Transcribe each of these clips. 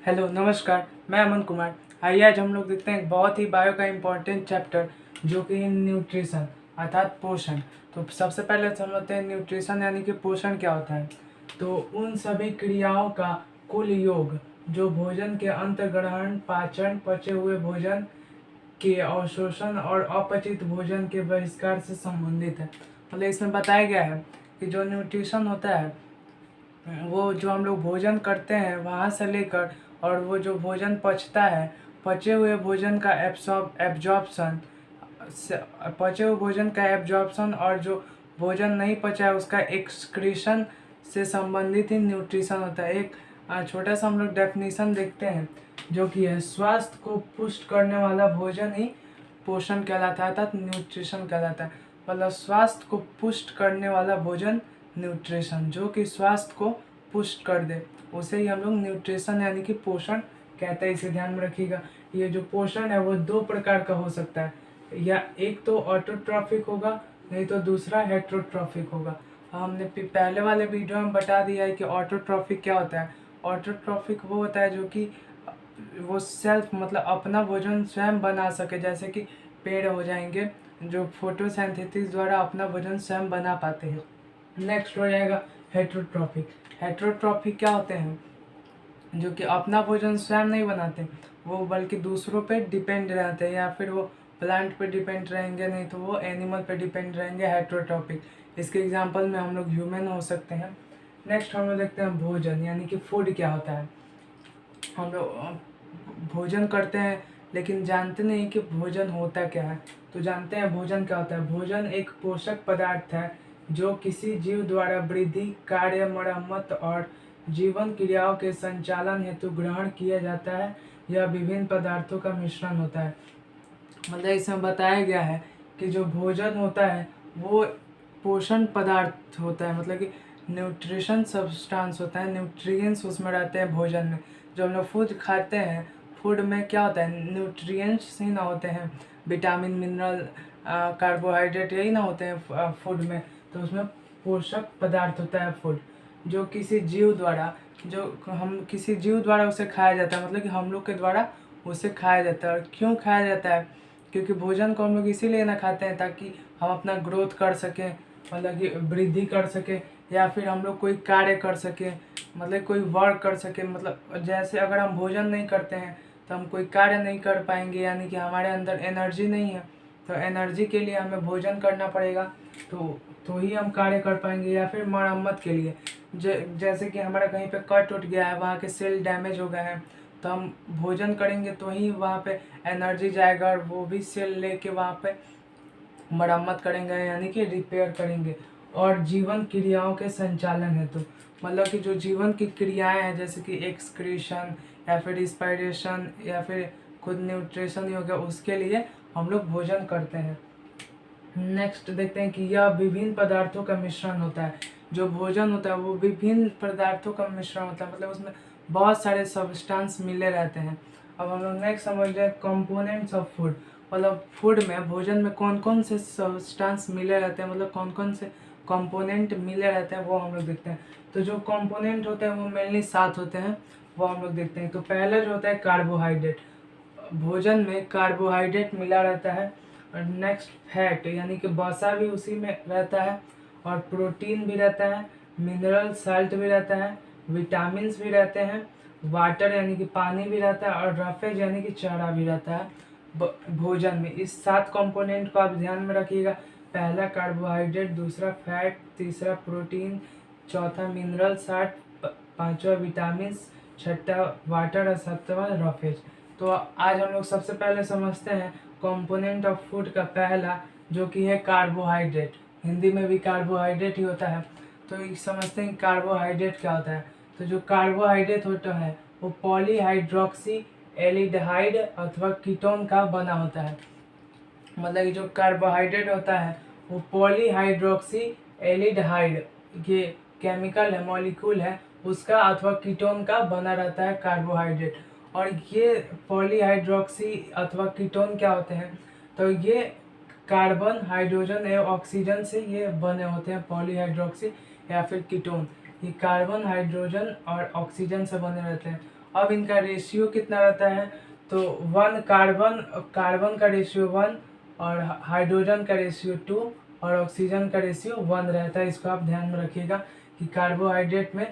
Hello नमस्कार, मैं अमन कुमार। आइए आज हम लोग देखते हैं एक बहुत ही बायो का इम्पोर्टेंट चैप्टर जो कि है न्यूट्रिशन अर्थात पोषण। तो सबसे पहले समझते हैं न्यूट्रिशन यानी कि पोषण क्या होता है। तो उन सभी क्रियाओं का कुल योग जो भोजन के अंतर्ग्रहण, पाचन, पचे हुए भोजन के अवशोषण और अपचित भोजन के बहिष्कार से संबंधित है। मतलब इसमें बताया गया है कि जो न्यूट्रिशन होता है वो जो हम लोग भोजन करते हैं वहाँ से लेकर और वो जो भोजन पचता है, पचे हुए भोजन का एब्जॉर्प्शन, पचे हुए भोजन का एब्जॉर्प्शन और जो भोजन नहीं पचा है उसका एक्सक्रीशन से संबंधित ही न्यूट्रिशन होता है। एक छोटा सा हम लोग डेफिनेशन देखते हैं जो कि है स्वास्थ्य को पुष्ट करने वाला भोजन ही पोषण कहलाता है अर्थात न्यूट्रिशन कहलाता है। मतलब स्वास्थ्य को पुष्ट करने वाला भोजन न्यूट्रिशन, जो कि स्वास्थ्य को पुष्ट कर दे उसे ही हम लोग न्यूट्रिशन यानी कि पोषण कहते हैं। इसे ध्यान में रखिएगा। ये जो पोषण है वो दो प्रकार का हो सकता है, या एक तो ऑटोट्रॉफिक होगा, नहीं तो दूसरा हेट्रोट्रॉफिक होगा। हमने पहले वाले वीडियो में बता दिया है कि ऑटोट्रॉफिक क्या होता है। ऑटोट्रॉफिक वो होता है जो कि वो सेल्फ मतलब अपना भोजन स्वयं बना सके, जैसे कि पेड़ हो जाएंगे जो फोटोसिंथेसिस द्वारा अपना भोजन स्वयं बना पाते हैं। नेक्स्ट हो जाएगा हेट्रोट्रॉफिक। हेट्रोट्रॉफिक क्या होते हैं, जो कि अपना भोजन स्वयं नहीं बनाते, वो बल्कि दूसरों पे डिपेंड रहते हैं, या फिर वो प्लांट पे डिपेंड रहेंगे, नहीं तो वो एनिमल पे डिपेंड रहेंगे। हेट्रोट्रॉफिक इसके एग्जांपल में हम लोग ह्यूमन हो सकते हैं। नेक्स्ट हम लोग देखते हैं भोजन यानी कि फूड क्या होता है। हम लोग भोजन करते हैं लेकिन जानते नहीं कि भोजन होता क्या है। तो जानते हैं भोजन क्या होता है। भोजन एक पोषक पदार्थ है जो किसी जीव द्वारा वृद्धि, कार्य, मरम्मत और जीवन क्रियाओं के संचालन हेतु ग्रहण किया जाता है। यह विभिन्न पदार्थों का मिश्रण होता है। मतलब इसमें बताया गया है कि जो भोजन होता है वो पोषण पदार्थ होता है, मतलब कि न्यूट्रिशन सब्सटेंस होता है, न्यूट्रिएंट्स उसमें रहते हैं भोजन में। जो हम लोग फूड खाते हैं, फूड में क्या होता है, न्यूट्रिएंट्स ही ना होते हैं, विटामिन, मिनरल, कार्बोहाइड्रेट यही ना होते हैं फूड में। तो उसमें पोषक पदार्थ होता है फूड, जो किसी जीव द्वारा, जो हम किसी जीव द्वारा उसे खाया जाता है, मतलब कि हम लोग के द्वारा उसे खाया जाता है। और क्यों खाया जाता है, क्योंकि भोजन को हम लोग इसीलिए ना खाते हैं ताकि हम अपना ग्रोथ कर सकें, मतलब कि वृद्धि कर सकें, या फिर हम लोग कोई कार्य कर सकें, मतलब कोई वर्क कर सकें। मतलब जैसे अगर हम भोजन नहीं करते हैं तो हम कोई कार्य नहीं कर पाएंगे, यानी कि हमारे अंदर एनर्जी नहीं है। तो एनर्जी के लिए हमें भोजन करना पड़ेगा, तो ही हम कार्य कर पाएंगे। या फिर मरम्मत के लिए, जैसे कि हमारा कहीं पे कट उठ गया है, वहाँ के सेल डैमेज हो गए हैं, तो हम भोजन करेंगे तो ही वहाँ पे एनर्जी जाएगा और वो भी सेल लेके वहाँ पे मरम्मत करेंगे यानी कि रिपेयर करेंगे। और जीवन क्रियाओं के संचालन हेतु, मतलब कि जो जीवन की क्रियाएं हैं जैसे कि एक्सक्रीशन या फिर रिस्पायरेशन या फिर खुद न्यूट्रिशन ही हो गया, उसके लिए हम लोग भोजन करते हैं। नेक्स्ट देखते हैं कि यह विभिन्न पदार्थों का मिश्रण होता है। जो भोजन होता है वो विभिन्न पदार्थों का मिश्रण होता है, मतलब उसमें बहुत सारे सब्सटेंस मिले रहते हैं। अब हम लोग नेक्स्ट समझ रहे हैं कंपोनेंट्स ऑफ फूड। मतलब फूड में, भोजन में कौन कौन से सब्सटेंस मिले रहते हैं, मतलब कौन कौन से कंपोनेंट मिले रहते हैं वो हम लोग देखते हैं। तो जो कंपोनेंट होते हैं वो मेनली 7 होते हैं, वो हम लोग देखते हैं। तो पहला जो होता है कार्बोहाइड्रेट। भोजन में कार्बोहाइड्रेट मिला रहता है। और नेक्स्ट फैट यानी कि वसा भी उसी में रहता है, और प्रोटीन भी रहता है, मिनरल साल्ट भी रहता है, विटामिन भी रहते हैं, वाटर यानी कि पानी भी रहता है, और रफेज यानी कि चारा भी रहता है भोजन में। इस 7 कंपोनेंट को आप ध्यान में रखिएगा। पहला कार्बोहाइड्रेट, दूसरा फैट, तीसरा प्रोटीन, चौथा मिनरल साल्ट, पांचवा विटामिन, छठा वाटर और सातवां रफेज। तो आज हम लोग सबसे पहले समझते हैं कंपोनेंट ऑफ फूड का पहला, जो कि है कार्बोहाइड्रेट। हिंदी में भी कार्बोहाइड्रेट ही होता है। तो ये समझते हैं कार्बोहाइड्रेट क्या होता है। तो जो कार्बोहाइड्रेट होता है वो पॉलीहाइड्रोक्सी एल्डिहाइड अथवा कीटोन का बना होता है। मतलब कि जो कार्बोहाइड्रेट होता है वो पॉलीहाइड्रोक्सी एल्डिहाइड, ये केमिकल है, मॉलिक्यूल है उसका, अथवा कीटोन का बना रहता है कार्बोहाइड्रेट। और ये पॉलीहाइड्रोक्सी अथवा कीटोन क्या होते हैं, तो ये कार्बन, हाइड्रोजन एवं ऑक्सीजन से ये बने होते हैं, पॉलीहाइड्रोक्सी या फिर कीटोन। ये कार्बन, हाइड्रोजन और ऑक्सीजन से बने रहते हैं। अब इनका रेशियो कितना रहता है, तो 1 कार्बन का रेशियो 1 और हाइड्रोजन का रेशियो 2 और ऑक्सीजन का रेशियो 1 रहता है। इसको आप ध्यान में रखिएगा कि कार्बोहाइड्रेट में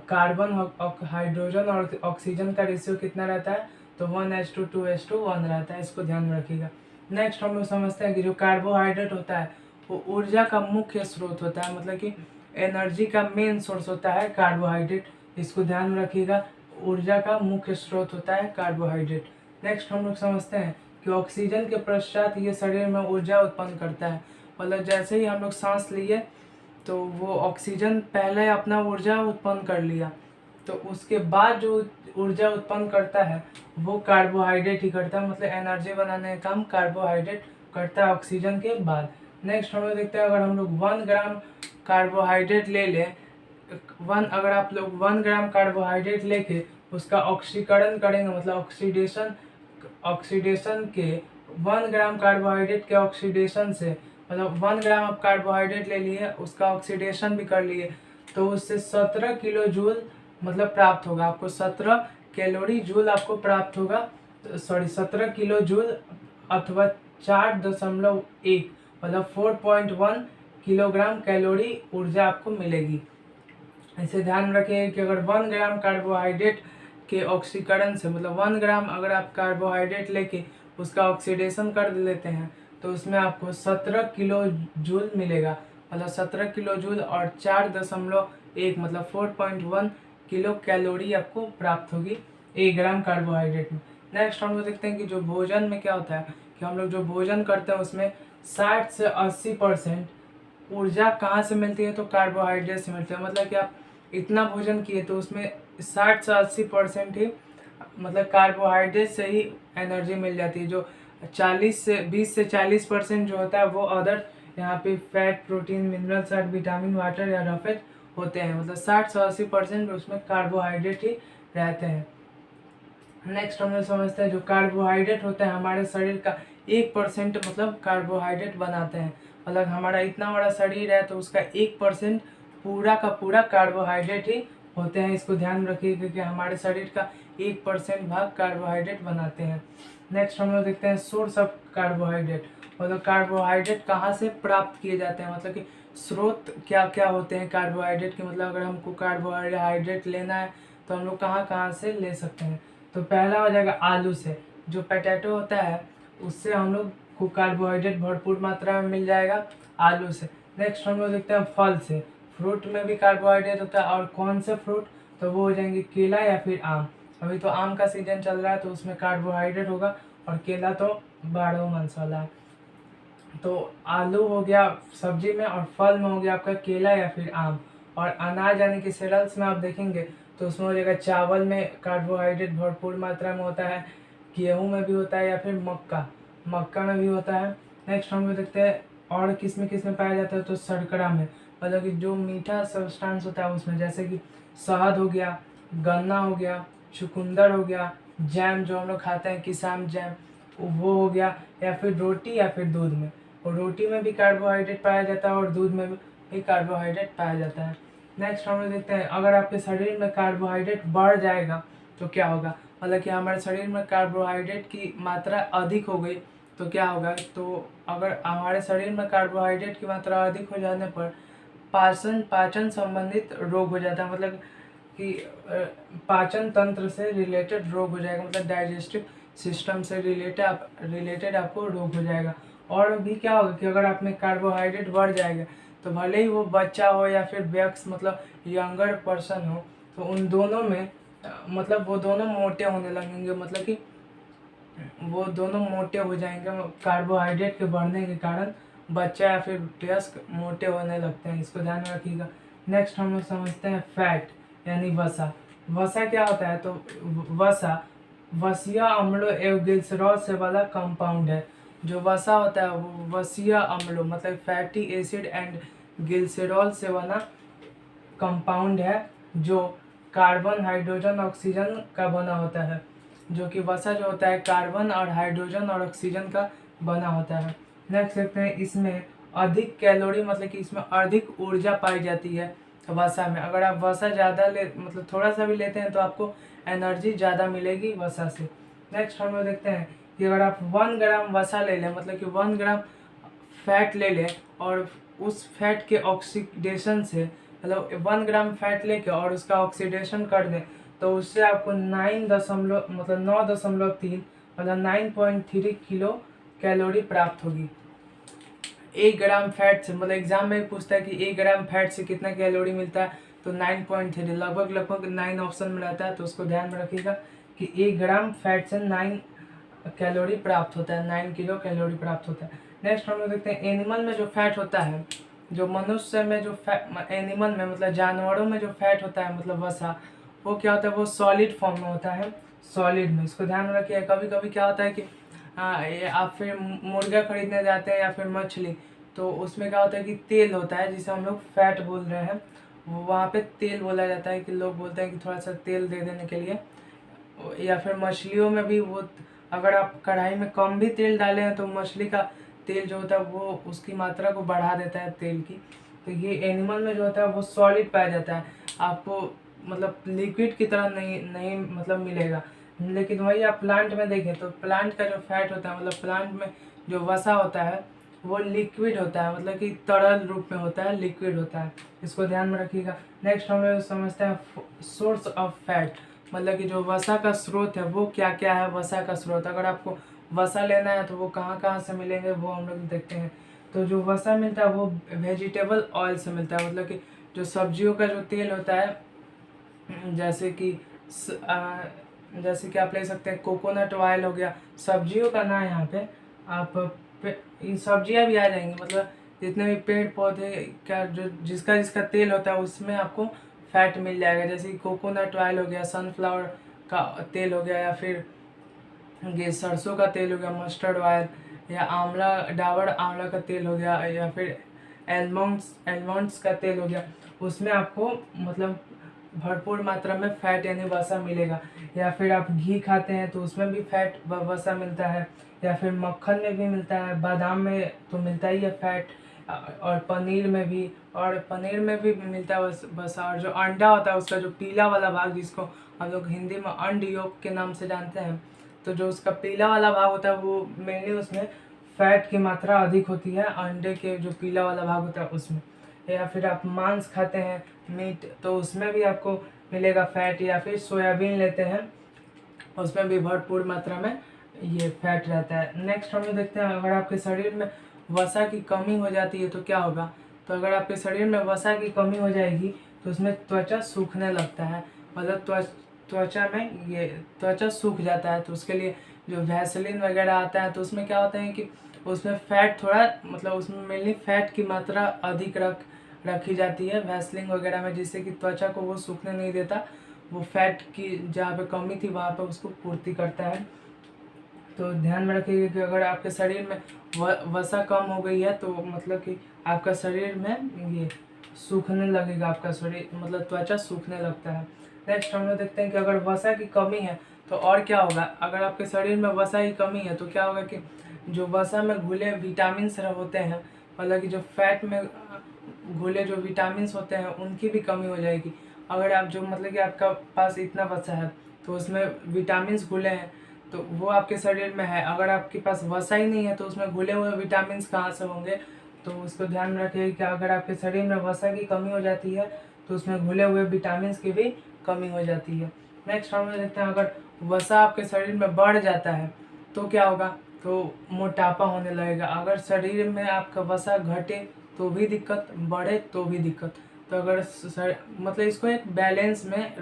कार्बन, हाइड्रोजन और ऑक्सीजन का रेशियो कितना रहता है, तो 1:2 2:1 रहता है। इसको ध्यान में रखिएगा। नेक्स्ट हम लोग समझते हैं कि जो कार्बोहाइड्रेट होता है वो ऊर्जा का मुख्य स्रोत होता है, मतलब कि एनर्जी का मेन सोर्स होता है कार्बोहाइड्रेट। इसको ध्यान में रखिएगा, ऊर्जा का मुख्य स्रोत होता है कार्बोहाइड्रेट। नेक्स्ट हम लोग समझते हैं कि ऑक्सीजन के पश्चात ये शरीर में ऊर्जा उत्पन्न करता है। मतलब जैसे ही हम लोग सांस लिए तो वो ऑक्सीजन पहले अपना ऊर्जा उत्पन्न कर लिया, तो उसके बाद जो ऊर्जा उत्पन्न करता है वो कार्बोहाइड्रेट ही करता है। मतलब एनर्जी बनाने का काम कार्बोहाइड्रेट करता है ऑक्सीजन के बाद। नेक्स्ट हम लोग देखते हैं, अगर हम लोग 1 ग्राम कार्बोहाइड्रेट ले लें, अगर आप लोग 1 ग्राम कार्बोहाइड्रेट लेके उसका ऑक्सीकरण करेंगे, मतलब ऑक्सीडेशन के 1 ग्राम कार्बोहाइड्रेट के ऑक्सीडेशन से, मतलब 1 ग्राम आप कार्बोहाइड्रेट ले लिए, उसका ऑक्सीडेशन भी कर लिए, तो उससे 17 किलो जूल मतलब प्राप्त होगा आपको। 17 कैलोरी जूल आपको प्राप्त होगा, सॉरी 17 किलो जूल अथवा 4.1 मतलब 4.1 किलोग्राम कैलोरी ऊर्जा आपको मिलेगी। इसे ध्यान रखिए कि अगर 1 ग्राम कार्बोहाइड्रेट के ऑक्सीकरण से, मतलब 1 ग्राम अगर आप कार्बोहाइड्रेट लेके उसका ऑक्सीडेशन कर लेते हैं तो उसमें आपको 17 किलो जूल मिलेगा। मतलब 17 किलो जूल और 4.1 मतलब 4.1 किलो कैलोरी आपको प्राप्त होगी 1 ग्राम कार्बोहाइड्रेट में। नेक्स्ट हम लोग देखते हैं कि जो भोजन में क्या होता है कि हम लोग जो भोजन करते हैं उसमें 60 से 80% ऊर्जा कहाँ से मिलती है, तो कार्बोहाइड्रेट से मिलती है। मतलब कि आप इतना भोजन किए तो उसमें 60 से 80% ही मतलब कार्बोहाइड्रेट से ही एनर्जी मिल जाती है। जो 20 से 40% जो होता है वो अदर यहाँ पे फैट, प्रोटीन, मिनरल्स और विटामिन, वाटर या रफेज होते हैं। मतलब 60 से 80% उसमें कार्बोहाइड्रेट ही रहते हैं। नेक्स्ट हम लोग समझते हैं जो कार्बोहाइड्रेट होता है हमारे शरीर का 1% मतलब कार्बोहाइड्रेट बनाते हैं। मतलब हमारा इतना बड़ा शरीर है तो उसका 1% पूरा का पूरा कार्बोहाइड्रेट ही होते हैं। इसको ध्यान रखिए क्योंकि हमारे शरीर का 1% भाग कार्बोहाइड्रेट बनाते हैं। नेक्स्ट हम लोग देखते हैं सोर्स ऑफ कार्बोहाइड्रेट, मतलब कार्बोहाइड्रेट कहाँ से प्राप्त किए जाते हैं, मतलब कि स्रोत क्या क्या होते हैं कार्बोहाइड्रेट के। मतलब अगर हमको कार्बोहाइड्रेट लेना है तो हम लोग कहाँ कहाँ से ले सकते हैं, तो पहला हो जाएगा आलू से। जो पोटैटो होता है उससे हम लोग को कार्बोहाइड्रेट भरपूर मात्रा में मिल जाएगा आलू से। नेक्स्ट हम लोग देखते हैं फल से, फ्रूट में भी कार्बोहाइड्रेट होता है। और कौन से फ्रूट, तो वो हो जाएंगे केला या फिर आम। अभी तो आम का सीजन चल रहा है तो उसमें कार्बोहाइड्रेट होगा, और केला तो 12 मास वाला है। तो आलू हो गया सब्जी में, और फल में हो गया आपका केला या फिर आम। और अनाज यानी कि सीरियल्स में आप देखेंगे तो उसमें हो जाएगा चावल में कार्बोहाइड्रेट भरपूर मात्रा में होता है, गेहूं में भी होता है, या फिर मक्का में भी होता है। नेक्स्ट हम लोग देखते हैं और किस में पाया जाता है, तो शर्करा में, मतलब कि जो मीठा सब्सटेंस होता है उसमें, जैसे कि शहद हो गया, गन्ना हो गया, चुकंदर हो गया, जैम जो हम लोग खाते हैं किसान जैम वो हो गया, या फिर रोटी या फिर दूध में। और रोटी में भी कार्बोहाइड्रेट पाया जाता है और दूध में भी कार्बोहाइड्रेट पाया जाता है। नेक्स्ट हम लोग देखते हैं अगर आपके शरीर में कार्बोहाइड्रेट बढ़ जाएगा तो क्या होगा, मतलब कि हमारे शरीर में कार्बोहाइड्रेट की मात्रा अधिक हो गई तो क्या होगा। तो अगर हमारे शरीर में कार्बोहाइड्रेट की मात्रा अधिक हो जाने पर पाचन संबंधित रोग हो जाता है, मतलब कि पाचन तंत्र से रिलेटेड रोग हो जाएगा, मतलब डाइजेस्टिव सिस्टम से रिलेटेड आपको रोग हो जाएगा। और भी क्या होगा कि अगर आप में कार्बोहाइड्रेट बढ़ जाएगा तो भले ही वो बच्चा हो या फिर वयस्क मतलब यंगर पर्सन हो, तो उन दोनों में मतलब वो दोनों मोटे होने लगेंगे, मतलब कि वो दोनों मोटे हो जाएंगे। कार्बोहाइड्रेट के बढ़ने के कारण बच्चा या फिर वयस्क मोटे होने लगते हैं। इसको ध्यान में रखिएगा। नेक्स्ट हम लोग समझते हैं फैट यानी वसा। वसा क्या होता है, तो वसा वसीय अम्लों एवं ग्लिसरॉल से वाला कंपाउंड है। जो वसा होता है वो वसीय अम्लों मतलब फैटी एसिड एंड ग्लिसरॉल से बना कंपाउंड है, जो कार्बन, हाइड्रोजन, ऑक्सीजन का बना होता है। जो कि वसा जो होता है कार्बन और हाइड्रोजन और ऑक्सीजन का बना होता है। नेक्स्ट देखते हैं इसमें अधिक कैलोरी मतलब कि इसमें अधिक ऊर्जा पाई जाती है वसा में। अगर आप वसा ज़्यादा ले मतलब थोड़ा सा भी लेते हैं तो आपको एनर्जी ज़्यादा मिलेगी वसा से। नेक्स्ट हम लोग देखते हैं कि अगर आप 1 ग्राम वसा ले लें, मतलब कि 1 ग्राम फैट ले लें और उस फैट के ऑक्सीडेशन से, मतलब 1 ग्राम फैट लेके और उसका ऑक्सीडेशन कर दें तो उससे आपको 9.3 मतलब 9.3 किलो कैलोरी प्राप्त होगी 1 ग्राम फैट से। मतलब एग्जाम में पूछता है कि 1 ग्राम फैट से कितना कैलोरी मिलता है, तो 9.3 लगभग 9 ऑप्शन में रहता है, तो उसको ध्यान में रखिएगा कि 1 ग्राम फैट से 9 कैलोरी प्राप्त होता है, 9 किलो कैलोरी प्राप्त होता है। नेक्स्ट हम लोग देखते हैं एनिमल में जो फैट होता है, जो मनुष्य में जो फैट, एनिमल में मतलब जानवरों में जो फैट होता है मतलब वसा, वो क्या होता है, वो सॉलिड फॉर्म में होता है, सॉलिड में। इसको ध्यान में रखिए। कभी कभी क्या होता है कि आप फिर मुर्गा खरीदने जाते हैं या फिर मछली, तो उसमें क्या होता है कि तेल होता है जिसे हम लोग फैट बोल रहे हैं, वहाँ पे तेल बोला जाता है कि लोग बोलते हैं कि थोड़ा सा तेल दे देने के लिए। या फिर मछलियों में भी वो, अगर आप कढ़ाई में कम भी तेल डाले हैं तो मछली का तेल जो होता है वो उसकी मात्रा को बढ़ा देता है तेल की। तो ये एनिमल में जो होता है वो सॉलिड पाया जाता है, आपको मतलब लिक्विड की तरह नहीं मतलब मिलेगा। लेकिन वही आप प्लांट में देखें तो प्लांट का जो फैट होता है, मतलब प्लांट में जो वसा होता है वो लिक्विड होता है, मतलब कि तरल रूप में होता है, लिक्विड होता है। इसको ध्यान में रखिएगा। नेक्स्ट हम लोग समझते हैं सोर्स ऑफ फैट, मतलब कि जो वसा का स्रोत है वो क्या क्या है। वसा का स्रोत, अगर आपको वसा लेना है तो वो कहाँ कहाँ से मिलेंगे वो हम लोग देखते हैं। तो जो वसा मिलता है वो वेजिटेबल ऑयल से मिलता है, मतलब कि जो सब्जियों का जो तेल होता है, जैसे कि जैसे कि आप ले सकते हैं कोकोनट ऑयल हो गया, सब्जियों का ना यहाँ पे आप ये सब्जियां भी आ जाएंगी, मतलब जितने भी पेड़ पौधे का जो जिसका जिसका तेल होता है उसमें आपको फैट मिल जाएगा। जैसे कि कोकोनट ऑयल हो गया, सनफ्लावर का तेल हो गया, या फिर ये सरसों का तेल हो गया, मस्टर्ड ऑयल, या आंवला डाबर आंवला का तेल हो गया, या फिर एलमंड्स का तेल हो गया। उसमें आपको मतलब भरपूर मात्रा में फैट यानी वसा मिलेगा। या फिर आप घी खाते हैं तो उसमें भी फैट वसा मिलता है, या फिर मक्खन में भी मिलता है, बादाम में तो मिलता ही है फैट, और पनीर में भी मिलता है वसा। और जो अंडा होता है उसका जो पीला वाला भाग, जिसको हम लोग हिंदी में अंड योग के नाम से जानते हैं, तो जो उसका पीला वाला भाग होता है वो मेनली उसमें फैट की मात्रा अधिक होती है, अंडे के जो पीला वाला भाग होता है उसमें। या फिर आप मांस खाते हैं, मीट, तो उसमें भी आपको मिलेगा फैट। या फिर सोयाबीन लेते हैं, उसमें भी भरपूर मात्रा में ये फैट रहता है। नेक्स्ट हम लोग देखते हैं अगर आपके शरीर में वसा की कमी हो जाती है तो क्या होगा। तो अगर आपके शरीर में वसा की कमी हो जाएगी तो उसमें त्वचा सूखने लगता है, मतलब त्वचा में ये त्वचा सूख जाता है। तो उसके लिए जो वैसलीन वगैरह आता है तो उसमें क्या होता है कि उसमें फैट थोड़ा, मतलब उसमें मेनली फैट की मात्रा अधिक रखी जाती है वैसलीन वगैरह में, जिससे कि त्वचा को वो सूखने नहीं देता, वो फैट की जहाँ पे कमी थी वहाँ पे उसको पूर्ति करता है। तो ध्यान में रखिएगा कि अगर आपके शरीर में वसा कम हो गई है तो मतलब कि आपका शरीर में ये सूखने लगेगा, आपका शरीर मतलब त्वचा सूखने लगता है। नेक्स्ट हम लोग देखते हैं कि अगर वसा की कमी है तो और क्या होगा। अगर आपके शरीर में वसा की कमी है तो क्या होगा कि जो वसा में घुले विटामिन होते हैं, मतलब कि जो फैट में घुले जो विटामिन होते हैं उनकी भी कमी हो जाएगी। अगर आप जो मतलब कि आपका पास इतना वसा है तो उसमें विटामिन घुले हैं तो वो आपके शरीर में है। अगर आपके पास वसा ही नहीं है तो उसमें घुले हुए विटामिन कहाँ से होंगे। तो उसको ध्यान में रखिए कि अगर आपके शरीर में वसा की कमी हो जाती है तो उसमें घुले हुए विटामिन की भी कमी हो जाती है। नेक्स्ट हम देखते हैं अगर वसा आपके शरीर में बढ़ जाता है तो क्या होगा, तो मोटापा होने लगेगा। अगर शरीर में आपका वसा घटे तो भी दिक्कत, बढ़े तो भी दिक्कत। तो अगर मतलब इसको एक बैलेंस में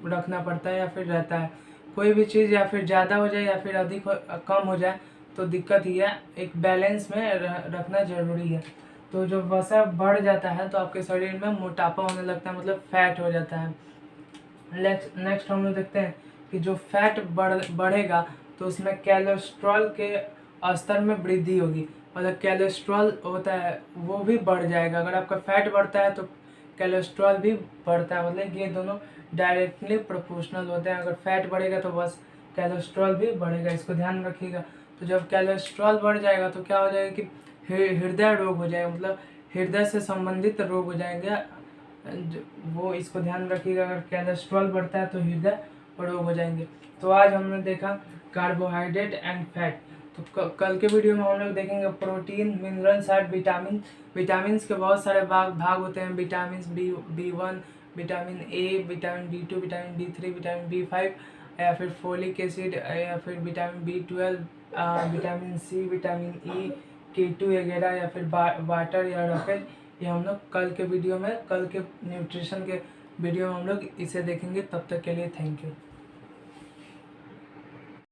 रखना पड़ता है या फिर रहता है। कोई भी चीज़ या फिर ज़्यादा हो जाए या फिर अधिक कम हो जाए तो दिक्कत ही है, एक बैलेंस में रखना जरूरी है। तो जो वसा बढ़ जाता है तो आपके शरीर में मोटापा होने लगता है, मतलब फैट हो जाता है। नेक्स्ट हम लोग देखते हैं कि जो फैट बढ़ेगा तो उसमें कोलेस्ट्रॉल के स्तर में वृद्धि होगी, मतलब कोलेस्ट्रॉल होता है वो भी बढ़ जाएगा। अगर आपका फैट बढ़ता है तो कोलेस्ट्रॉल भी बढ़ता है, मतलब ये दोनों डायरेक्टली प्रोपोर्शनल होते हैं। अगर फैट बढ़ेगा तो बस कोलेस्ट्रॉल भी बढ़ेगा, इसको ध्यान में रखिएगा। तो जब कोलेस्ट्रॉल बढ़ जाएगा तो क्या हो जाएगा कि हृदय रोग हो जाएगा, मतलब हृदय से संबंधित रोग हो जाएंगे, वो इसको ध्यान रखिएगा। अगर कोलेस्ट्रॉल बढ़ता है तो हृदय रोग हो जाएंगे। तो आज हमने देखा कार्बोहाइड्रेट एंड फैट। तो कल के वीडियो में हम लोग देखेंगे प्रोटीन, मिनरल्स और विटामिन के बहुत सारे भाग होते हैं। Vitamin B1, vitamin A, vitamin B2, vitamin B3, vitamin B5 या फिर फोलिक एसिड या फिर vitamin B12, vitamin C, vitamin E, K2 वगैरह या फिर वाटर या रॉकेट। ये हम लोग कल के न्यूट्रिशन के वीडियो में हम लोग इसे देखेंगे। तब तक के लिए थैंक यू।